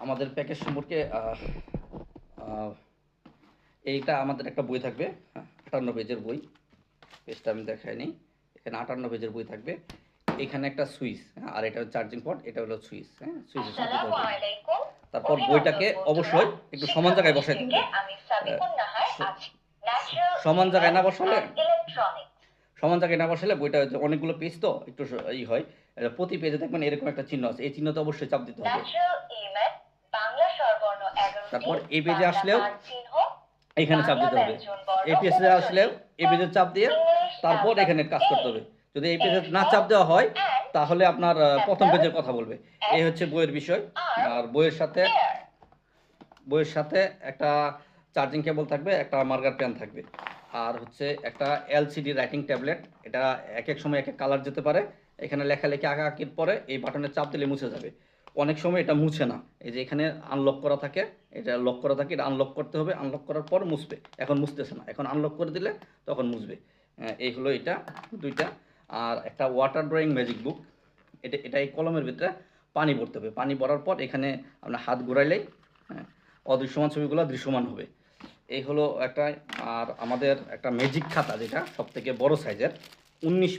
আমাদের প্যাকেজ সম্পর্কে এইটা আমাদের একটা বই থাকবে, 58 পেজের বই। পেজটা আমি দেখাইনি। এখানে 58 পেজের বই থাকবে। এখানে একটা সুইচ, আর এটা চার্জিং পোর্ট, এটা হলো সুইচ, সুইচের সাথে দিতে হবে। তারপর বইটাকে অবশ্যই একটু সমান জায়গায় বসাইতে হবে। সমান জায়গায় না বসালে বইটা অনেকগুলো পেজ তো একটু হয়। প্রতি পেজে দেখবেন এরকম একটা চিহ্ন আছে, এই চিহ্নতে অবশ্যই চাপ দিতে হবে। তারপর এই পেজে আসলেও এখানে চাপ দিতে হবে। এই পেজে আসলেও এই পেজে চাপ দিয়ে তারপর এখানে কাজ করতে হবে। যদি এই পেজে না চাপ দেওয়া হয় তাহলে আপনার প্রথম পেজের কথা বলবে। এই হচ্ছে বইয়ের বিষয়। আর বইয়ের সাথে একটা চার্জিং কেবল থাকবে, একটা মার্কার পেন থাকবে, আর হচ্ছে একটা এলসিডি রাইটিং ট্যাবলেট। এটা এক এক সময় এক এক কালার যেতে পারে। এখানে লেখালেখি আঁকাআঁকির পরে এই বাটনে চাপ দিলে মুছে যাবে। অনেক সময় এটা মুছে না, এই যে এখানে আনলক করা থাকে, এটা লক করা থাকে, এটা আনলক করতে হবে। আনলক করার পর মুছবে। এখন মুছতেছে না, এখন আনলক করে দিলে তখন মুছবে। এই হলো এটা দুইটা। আর একটা ওয়াটার ড্রয়িং ম্যাজিক বুক। এটা এই কলমের ভিতরে পানি ভরতে হবে। পানি ভরার পর এখানে আপনার হাত ঘুরাইলেই অদৃশ্যমান ছবিগুলো দৃশ্যমান হবে। এই হলো একটা। আর আমাদের একটা ম্যাজিক খাতা, যেটা সব থেকে বড় সাইজের, 19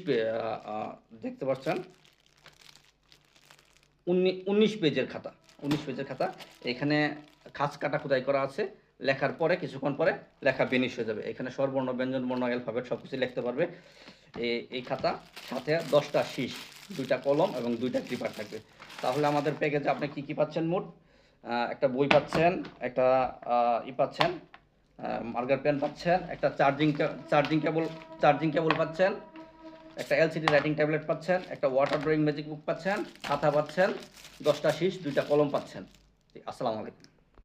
দেখতে পাচ্ছেন, 19 পেজের খাতা। 19 পেজের খাতা। এখানে খাঁজ কাটা খোদাই করা আছে। লেখার পরে কিছুক্ষণ পরে লেখা বেনিশ হয়ে যাবে। এখানে স্বরবর্ণ, ব্যঞ্জনবর্ণ, অ্যালফাবেট সব কিছু লিখতে পারবে। এই খাতা সাথে 10টা শীষ, 2টা কলম এবং 2টা ক্লিপার থাকবে। তাহলে আমাদের প্যাকেজে আপনি কী পাচ্ছেন? মোট একটা বই পাচ্ছেন, একটা পাচ্ছেন, মার্কার পেন পাচ্ছেন, একটা চার্জিং কেবল পাচ্ছেন, একটা এলসিডি রাইটিং ট্যাবলেট পাচ্ছেন, একটা ওয়াটার ড্রয়িং ম্যাজিক বুক পাচ্ছেন, খাতা পাচ্ছেন, 10টা শীষ, 2টা কলম পাচ্ছেন। আসসালামু আলাইকুম।